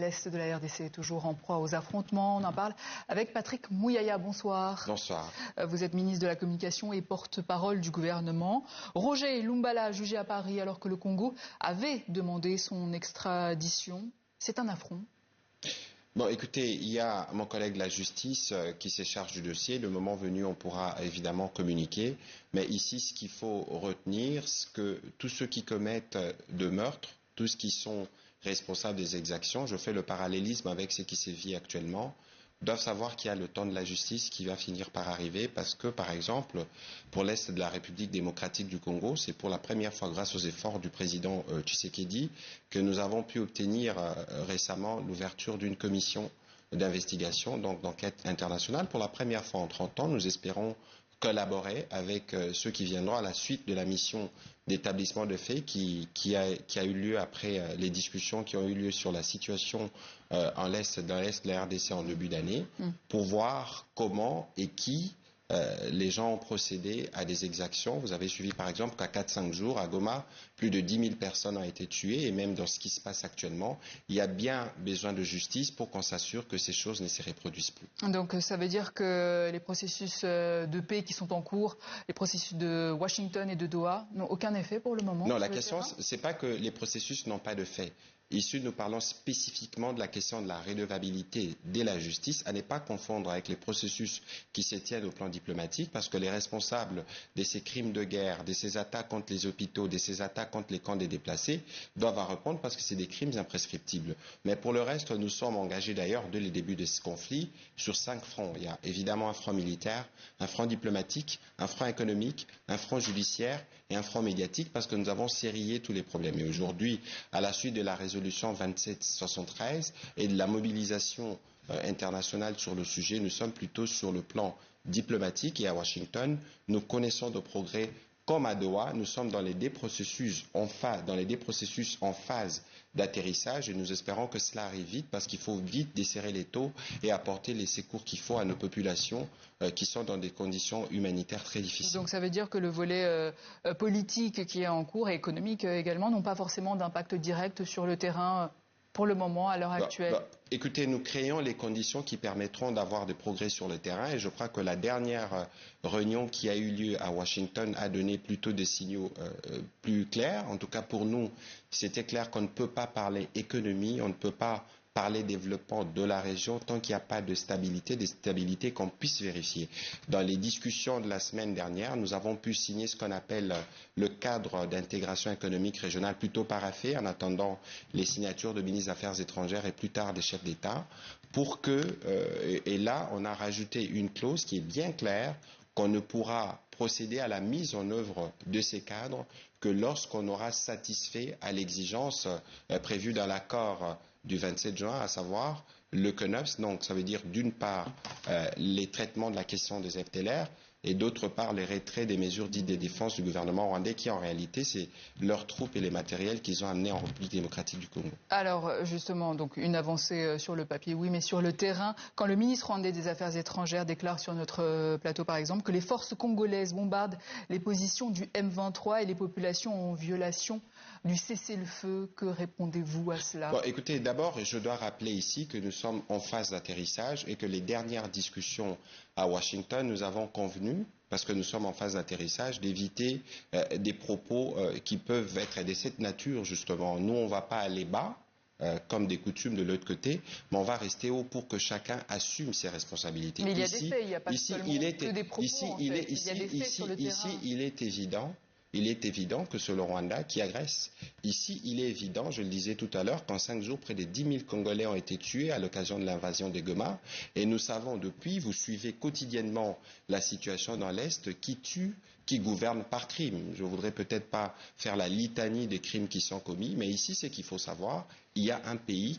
l'est de la RDC est toujours en proie aux affrontements. On en parle avec Patrick Mouyaya. Bonsoir. Bonsoir. Vous êtes ministre de la Communication et porte-parole du gouvernement. Roger Lumbala, jugé à Paris alors que le Congo avait demandé son extradition. C'est un affront. Bon, écoutez, il y a mon collègue de la justice qui se charge du dossier. Le moment venu, on pourra évidemment communiquer. Mais ici, ce qu'il faut retenir, c'est que tous ceux qui commettent de meurtres, tous ceux qui sont responsables des exactions, je fais le parallélisme avec ce qui sévit actuellement, doivent savoir qu'il y a le temps de la justice qui va finir par arriver parce que, par exemple, pour l'Est de la République démocratique du Congo, c'est pour la première fois grâce aux efforts du président Tshisekedi que nous avons pu obtenir récemment l'ouverture d'une commission d'investigation, donc d'enquête internationale. Pour la première fois en 30 ans, nous espérons collaborer avec ceux qui viendront à la suite de la mission d'établissement de faits qui a eu lieu après les discussions qui ont eu lieu sur la situation dans l'Est de la RDC en début d'année, pour voir comment et qui les gens ont procédé à des exactions. Vous avez suivi par exemple qu'à 4-5 jours, à Goma, plus de 10 000 personnes ont été tuées et même dans ce qui se passe actuellement, il y a bien besoin de justice pour qu'on s'assure que ces choses ne se reproduisent plus. Donc ça veut dire que les processus de paix qui sont en cours, les processus de Washington et de Doha n'ont aucun effet pour le moment? Non, la question, c'est pas que les processus n'ont pas de fait. Ici, nous parlons spécifiquement de la question de la redevabilité de la justice, à ne pas confondre avec les processus qui se tiennent au plan diplomatique, parce que les responsables de ces crimes de guerre, de ces attaques contre les hôpitaux, de ces attaques contre les camps des déplacés, doivent en répondre parce que c'est des crimes imprescriptibles. Mais pour le reste, nous sommes engagés d'ailleurs dès le début de ce conflit sur 5 fronts. Il y a évidemment un front militaire, un front diplomatique, un front économique, un front judiciaire et un front médiatique, parce que nous avons sérié tous les problèmes. Et aujourd'hui, à la suite de la résolution 2773 et de la mobilisation internationale sur le sujet, nous sommes plutôt sur le plan diplomatique et à Washington, nous connaissons de progrès comme à Doha, nous sommes dans les deux processus en phase d'atterrissage et nous espérons que cela arrive vite parce qu'il faut vite desserrer les taux et apporter les secours qu'il faut à nos populations qui sont dans des conditions humanitaires très difficiles. Donc ça veut dire que le volet politique qui est en cours et économique également n'ont pas forcément d'impact direct sur le terrain pour le moment, à l'heure actuelle? Écoutez, nous créons les conditions qui permettront d'avoir des progrès sur le terrain et je crois que la dernière réunion qui a eu lieu à Washington a donné plutôt des signaux plus clairs. En tout cas, pour nous, c'était clair qu'on ne peut pas parler économie, on ne peut pas parler développement de la région tant qu'il n'y a pas de stabilité qu'on puisse vérifier. Dans les discussions de la semaine dernière, nous avons pu signer ce qu'on appelle le cadre d'intégration économique régionale plutôt paraphé en attendant les signatures de ministres des Affaires étrangères et plus tard des chefs d'État pour que, et là on a rajouté une clause qui est bien claire, qu'on ne pourra procéder à la mise en œuvre de ces cadres que lorsqu'on aura satisfait à l'exigence prévue dans l'accord du 27 juin, à savoir le CNOPS, donc ça veut dire d'une part les traitements de la question des FDLR et d'autre part les retraits des mesures dites de défense du gouvernement rwandais qui en réalité c'est leurs troupes et les matériels qu'ils ont amenés en République démocratique du Congo. Alors justement, donc une avancée sur le papier, oui, mais sur le terrain, quand le ministre rwandais des Affaires étrangères déclare sur notre plateau par exemple que les forces congolaises bombardent les positions du M23 et les populations en violation du cessez-le-feu, que répondez-vous à cela? Bon, écoutez, d'abord, je dois rappeler ici que nous sommes en phase d'atterrissage et que les dernières discussions à Washington, nous avons convenu, parce que nous sommes en phase d'atterrissage, d'éviter des propos qui peuvent être de cette nature, justement. Nous, on ne va pas aller bas, comme des coutumes de l'autre côté, mais on va rester haut pour que chacun assume ses responsabilités. Mais il y a des faits, il n'y a pas seulement que des propos, il y a des faits sur le terrain. Ici, il est évident que c'est le Rwanda qui agresse. Ici, il est évident, je le disais tout à l'heure, qu'en 5 jours, près de 10 000 Congolais ont été tués à l'occasion de l'invasion de Goma. Et nous savons depuis, vous suivez quotidiennement la situation dans l'Est, qui tue, qui gouverne par crime. Je ne voudrais peut-être pas faire la litanie des crimes qui sont commis, mais ici, c'est qu'il faut savoir, il y a un pays